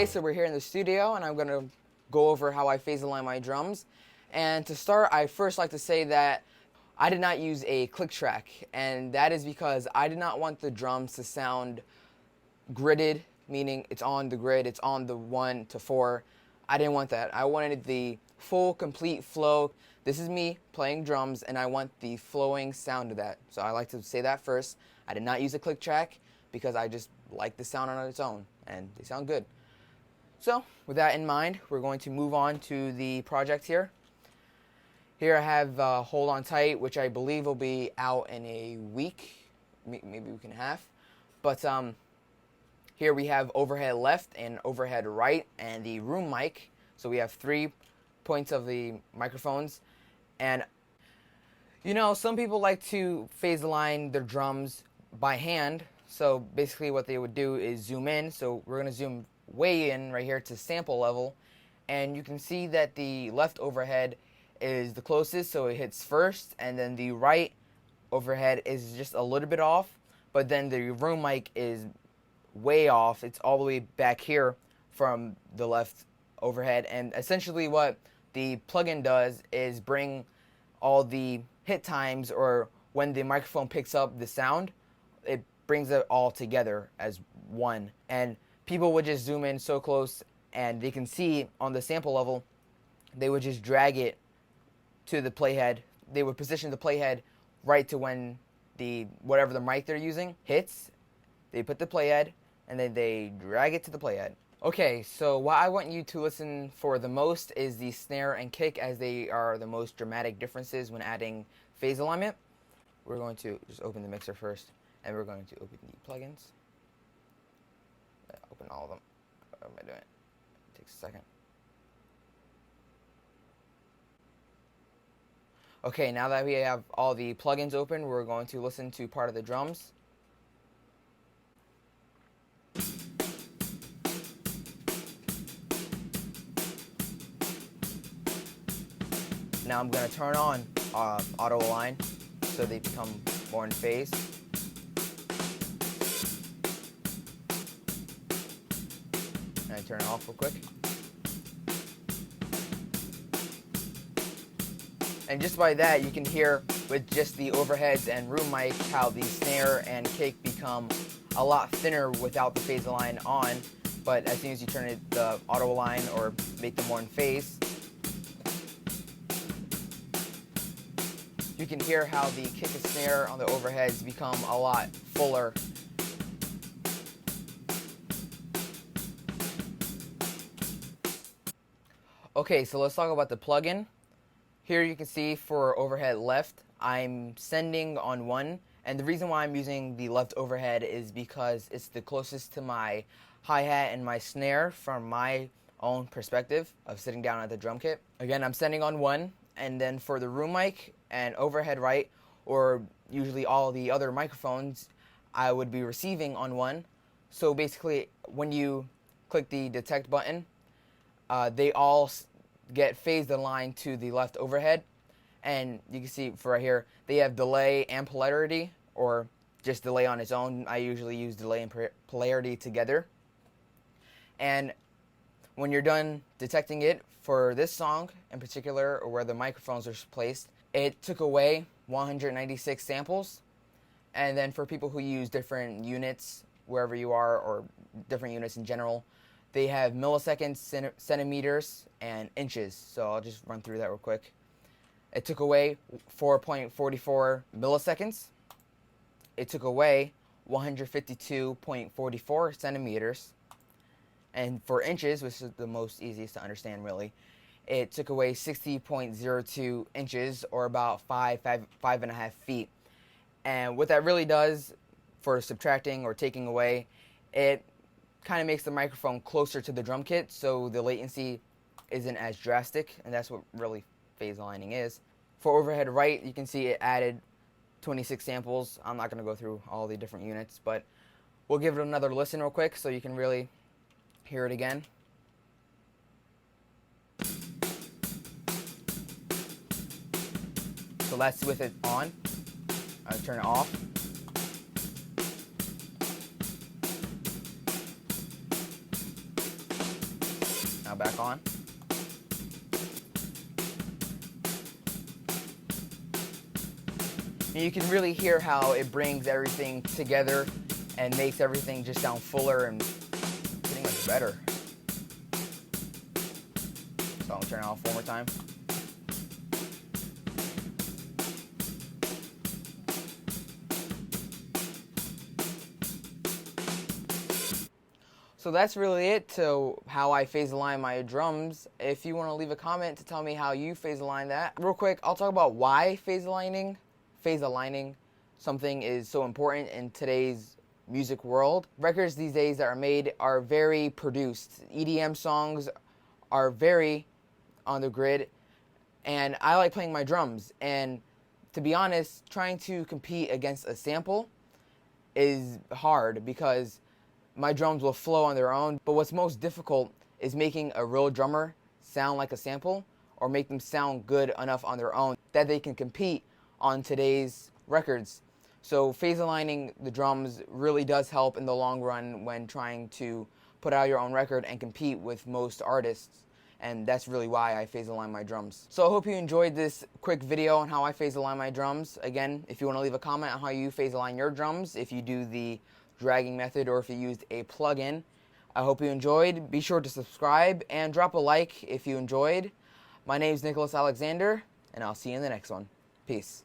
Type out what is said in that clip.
Okay, so we're here in the studio and I'm going to go over how I phase align my drums. And to start, I first like to say that I did not use a click track, and that is because I did not want the drums to sound gridded, meaning it's on the grid, it's on the 1 to 4. I didn't want that. I wanted the full, complete flow. This is me playing drums, and I want the flowing sound of that. So I like to say that first. I did not use a click track because I just like the sound on its own, and they sound good. So with that in mind, we're going to move on to the project here. Here I have Hold On Tight, which I believe will be out in a week, maybe a week and a half. But here we have overhead left and overhead right and the room mic. So we have 3 points of the microphones. And you know, some people like to phase align their drums by hand. So basically what they would do is zoom in. So we're going to zoom way in right here to sample level. And you can see that the left overhead is the closest, so it hits first, and then the right overhead is just a little bit off, but then the room mic is way off. It's all the way back here from the left overhead, and essentially what the plugin does is bring all the hit times, or when the microphone picks up the sound, it brings it all together as one. And people would just zoom in so close and they can see on the sample level, they would just drag it to the playhead. They would position the playhead right to when the whatever the mic they're using hits. They put the playhead and then they drag it to the playhead. Okay, so what I want you to listen for the most is the snare and kick, as they are the most dramatic differences when adding phase alignment. We're going to just open the mixer first, and we're going to open the plugins. Open all of them. How am I doing? It takes a second. Okay, now that we have all the plugins open, we're going to listen to part of the drums. Now I'm going to turn on Auto-Align so they become more in phase. And I turn it off real quick. And just by that, you can hear with just the overheads and room mic how the snare and kick become a lot thinner without the phase align on. But as soon as you turn the auto align or make them more in phase, you can hear how the kick and snare on the overheads become a lot fuller. Okay, so let's talk about the plugin. Here you can see for overhead left, I'm sending on 1, and the reason why I'm using the left overhead is because it's the closest to my hi-hat and my snare from my own perspective of sitting down at the drum kit. Again, I'm sending on 1, and then for the room mic and overhead right, or usually all the other microphones, I would be receiving on 1. So basically, when you click the detect button, they all get phased aligned to the left overhead, and you can see for right here they have delay and polarity, or just delay on its own. I usually use delay and polarity together. And when you're done detecting it for this song in particular, or where the microphones are placed, it took away 196 samples. And then for people who use different units wherever you are, or different units in general, they have milliseconds, centimeters, and inches. So I'll just run through that real quick. It took away 4.44 milliseconds. It took away 152.44 centimeters. And for inches, which is the most easiest to understand really, it took away 60.02 inches, or about 5.5 feet. And what that really does for subtracting or taking away, it kind of makes the microphone closer to the drum kit, so the latency isn't as drastic, and that's what really phase aligning is. For overhead right, you can see it added 26 samples. I'm not going to go through all the different units, but we'll give it another listen real quick so you can really hear it again. So that's with it on. I'll turn it off. back on. And you can really hear how it brings everything together and makes everything just sound fuller and pretty much better. So I'll turn it off one more time. So that's really it to how I phase align my drums. If you want to leave a comment to tell me how you phase align that. Real quick, I'll talk about why phase aligning something is so important in today's music world. Records these days that are made are very produced. EDM songs are very on the grid, and I like playing my drums. And to be honest, trying to compete against a sample is hard because my drums will flow on their own. But what's most difficult is making a real drummer sound like a sample or make them sound good enough on their own that they can compete on today's records. So phase aligning the drums really does help in the long run when trying to put out your own record and compete with most artists. And that's really why I phase align my drums. So I hope you enjoyed this quick video on how I phase align my drums. Again, if you want to leave a comment on how you phase align your drums, if you do the dragging method or if you used a plug-in, I hope you enjoyed. Be sure to subscribe and drop a like if you enjoyed. My name is Nicholas Alexander, and I'll see you in the next one. Peace.